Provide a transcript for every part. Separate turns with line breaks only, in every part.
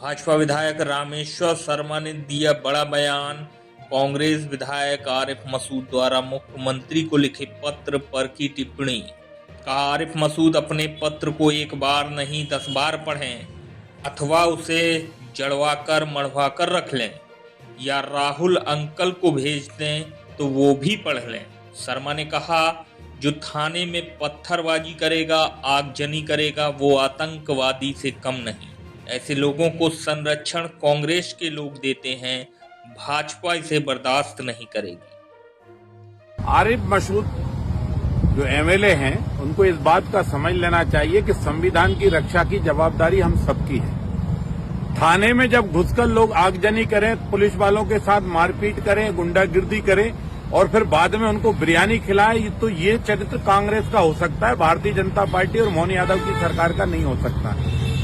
भाजपा विधायक रामेश्वर शर्मा ने दिया बड़ा बयान। कांग्रेस विधायक आरिफ मसूद द्वारा मुख्यमंत्री को लिखे पत्र पर की टिप्पणी। कहा, आरिफ मसूद अपने पत्र को एक बार नहीं 10 बार पढ़ें अथवा उसे जड़वाकर मढ़वाकर रख लें या राहुल अंकल को भेज दें तो वो भी पढ़ लें। शर्मा ने कहा, जो थाने में पत्थरबाजी करेगा, आगजनी करेगा, वो आतंकवादी से कम नहीं। ऐसे लोगों को संरक्षण कांग्रेस के लोग देते हैं, भाजपा इसे बर्दाश्त नहीं करेगी।
आरिफ मसूद जो एमएलए हैं, उनको इस बात का समझ लेना चाहिए कि संविधान की रक्षा की जवाबदारी हम सबकी है। थाने में जब घुसकर लोग आगजनी करें, पुलिस वालों के साथ मारपीट करें, गुंडागिर्दी करें और फिर बाद में उनको बिरयानी खिलाए, तो ये चरित्र कांग्रेस का हो सकता है, भारतीय जनता पार्टी और मोहन यादव की सरकार का नहीं हो सकता।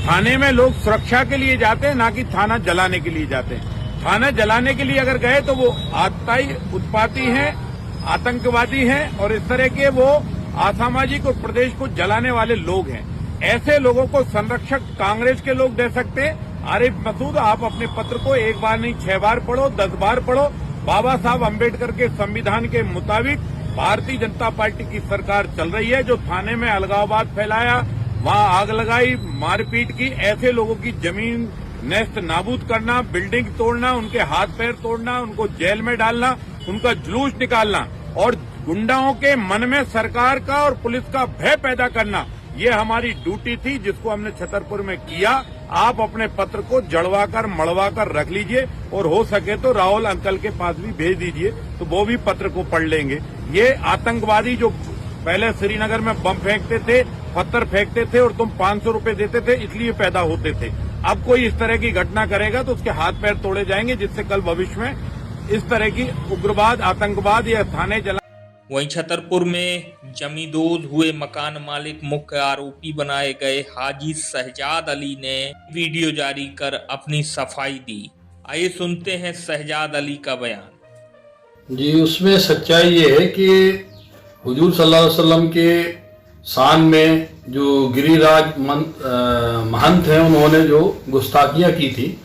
थाने में लोग सुरक्षा के लिए जाते हैं, ना कि थाना जलाने के लिए जाते हैं। थाना जलाने के लिए अगर गए तो वो आतताई उत्पाती हैं, आतंकवादी हैं और इस तरह के वो असामाजिक और प्रदेश को जलाने वाले लोग हैं। ऐसे लोगों को संरक्षक कांग्रेस के लोग दे सकते हैं। आरिफ मसूद, आप अपने पत्र को एक बार नहीं 6 बार पढ़ो, 10 बार पढ़ो। बाबा साहब अम्बेडकर के संविधान के मुताबिक भारतीय जनता पार्टी की सरकार चल रही है। जो थाने में अलगाववाद फैलाया, वहां आग लगाई, मारपीट की, ऐसे लोगों की जमीन नेस्त नाबूद करना, बिल्डिंग तोड़ना, उनके हाथ पैर तोड़ना, उनको जेल में डालना, उनका जुलूस निकालना और गुंडाओं के मन में सरकार का और पुलिस का भय पैदा करना, ये हमारी ड्यूटी थी, जिसको हमने छतरपुर में किया। आप अपने पत्र को जड़वाकर मड़वाकर रख लीजिए और हो सके तो राहुल अंकल के पास भी भेज दीजिए, तो वो भी पत्र को पढ़ लेंगे। ये आतंकवादी जो पहले श्रीनगर में बम फेंकते थे, पत्थर फेंकते थे और तुम 500 रुपए देते थे, इसलिए पैदा होते थे। अब कोई इस तरह की घटना करेगा तो उसके हाथ पैर तोड़े जाएंगे, जिससे कल भविष्य में इस तरह की उग्रवाद, आतंकवाद या थाने जला।
वहीं छतरपुर में जमींदोज हुए मकान मालिक मुख्य आरोपी बनाए गए हाजी शहजाद अली ने वीडियो जारी कर अपनी सफाई दी। आइए सुनते हैं शहजाद अली का बयान।
जी, उसमें सच्चाई ये है कि हुजूर सल्लल्लाहु अलैहि वसल्लम के शान में जो गिरिराज महंत हैं, उन्होंने जो गुस्ताखियाँ की थी,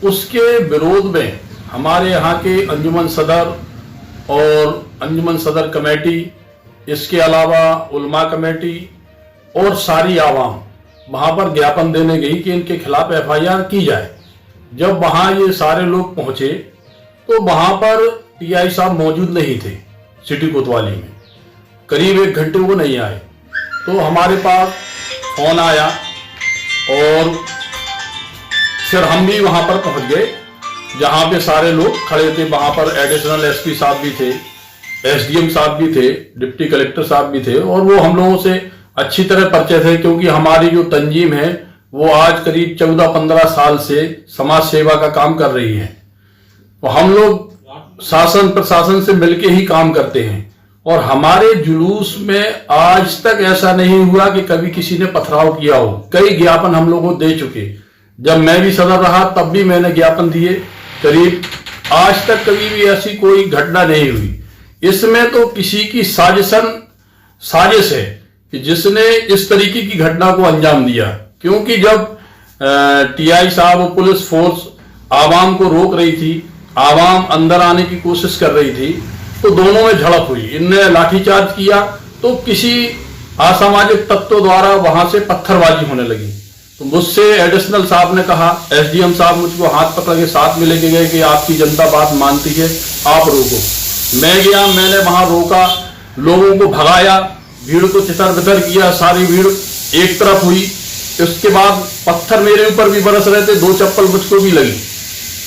उसके विरोध में हमारे यहाँ के अंजुमन सदर और अंजुमन सदर कमेटी, इसके अलावा उलमा कमेटी और सारी आवाम वहाँ पर ज्ञापन देने गई कि इनके खिलाफ एफआईआर की जाए। जब वहाँ ये सारे लोग पहुँचे तो वहाँ पर टीआई साहब मौजूद नहीं थे। सिटी कोतवाली में करीब 1 घंटे वो नहीं आए, तो हमारे पास फोन आया और फिर हम भी वहाँ पर पहुँच गए जहाँ पे सारे लोग खड़े थे। वहाँ पर एडिशनल एसपी साहब भी थे, एसडीएम साहब भी थे, डिप्टी कलेक्टर साहब भी थे और वो हम लोगों से अच्छी तरह परिचय थे, क्योंकि हमारी जो तंजीम है वो आज करीब 14-15 साल से समाज सेवा का काम कर रही है। तो हम लोग शासन प्रशासन से मिलके ही काम करते हैं और हमारे जुलूस में आज तक ऐसा नहीं हुआ कि कभी किसी ने पथराव किया हो। कई ज्ञापन हम लोगों को दे चुके। जब मैं भी सदर रहा तब भी मैंने ज्ञापन दिए। करीब आज तक कभी भी ऐसी कोई घटना नहीं हुई। इसमें तो किसी की साजिश है कि जिसने इस तरीके की घटना को अंजाम दिया, क्योंकि जब टीआई साहब और पुलिस फोर्स आवाम को रोक रही थी, आवाम अंदर आने की कोशिश कर रही थी, तो दोनों में झड़प हुई। इनने लाठीचार्ज किया तो किसी असामाजिक तत्वों द्वारा वहां से पत्थरबाजी होने लगी। तो मुझसे एडिशनल साहब ने कहा, एसडीएम साहब मुझको हाथ पकड़ के साथ में लेके गए कि आपकी जनता बात मानती है, आप रोको। मैं गया, मैंने वहां रोका, लोगों को भगाया, भीड़ को तितर बितर किया, सारी भीड़ एक तरफ हुई। इसके बाद पत्थर मेरे ऊपर भी बरस रहे थे, 2 चप्पल मुझको भी लगी।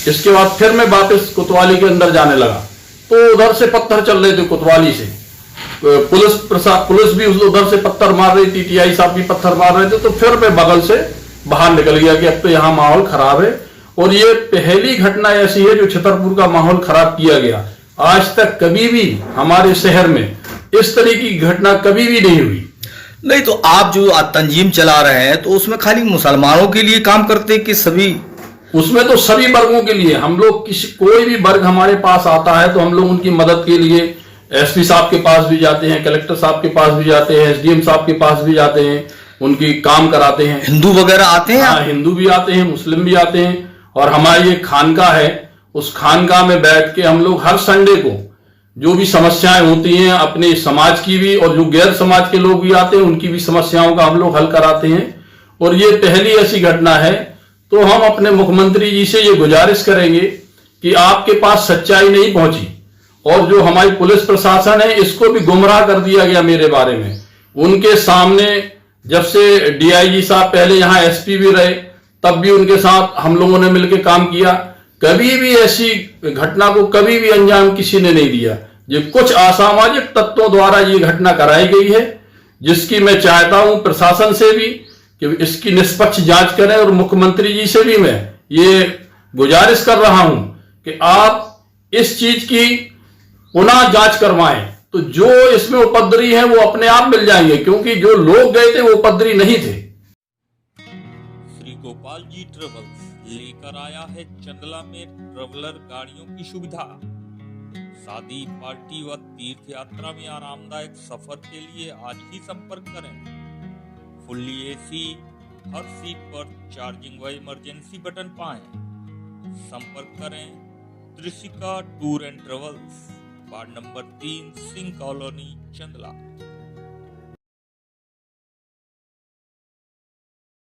इसके बाद फिर मैं वापस कोतवाली के अंदर जाने लगा तो उधर से पत्थर चल रहे थे कोतवाली से। पुलिस भी उधर से पत्थर मार रही थी, टीआई साहब भी पत्थर मार रहे थे। तो फिर मैं बगल से बाहर निकल गया कि अब तो यहाँ माहौल खराब है। और ये पहली घटना ऐसी है जो छतरपुर का माहौल खराब किया गया। आज तक कभी भी हमारे शहर में इस तरीके की घटना कभी भी नहीं हुई।
नहीं, तो आप जो तंजीम चला रहे हैं तो उसमें खाली मुसलमानों के लिए काम करते हैं कि सभी?
उसमें तो सभी वर्गों के लिए। हम लोग कोई भी वर्ग हमारे पास आता है तो हम लोग उनकी मदद के लिए एसपी साहब के पास भी जाते हैं, कलेक्टर साहब के पास भी जाते हैं, एसडीएम साहब के पास भी जाते हैं, उनकी काम कराते हैं।
हिंदू वगैरह आते हैं?
हाँ, हिंदू भी आते हैं, मुस्लिम भी आते हैं। और हमारी एक खानका है, उस खानका में बैठ के हम लोग हर संडे को जो भी समस्याएं होती हैं अपने समाज की भी और जो गैर समाज के लोग भी आते हैं उनकी भी समस्याओं का हम लोग हल कराते हैं। और ये पहली ऐसी घटना है। तो हम अपने मुख्यमंत्री जी से ये गुजारिश करेंगे कि आपके पास सच्चाई नहीं पहुंची और जो हमारी पुलिस प्रशासन है इसको भी गुमराह कर दिया गया मेरे बारे में। उनके सामने जब से डीआईजी साहब पहले यहाँ एसपी भी रहे तब भी उनके साथ हम लोगों ने मिलकर काम किया। कभी भी ऐसी घटना को कभी भी अंजाम किसी ने नहीं दिया। ये कुछ असामाजिक तत्वों द्वारा ये घटना कराई गई है, जिसकी मैं चाहता हूं प्रशासन से भी कि इसकी निष्पक्ष जांच करें और मुख्यमंत्री जी से भी मैं ये गुजारिश कर रहा हूं कि आप इस चीज की पुनः जांच करवाएं। तो जो इसमें उपद्रवी हैं वो अपने आप मिल जाएंगे, क्योंकि जो लोग गए थे वो उपद्रवी नहीं थे।
श्री गोपाल जी ट्रेवल्स लेकर आया है चंदला में ट्रेवलर गाड़ियों की सुविधा। शादी, पार्टी व तीर्थ यात्रा में आरामदायक सफर के लिए आज ही संपर्क करें। फुल्ली एसी, हर सीट पर चार्जिंग व इमरजेंसी बटन पाएं। संपर्क करें Trishika tour and travels, ward number 3, Singh colony, Chandla.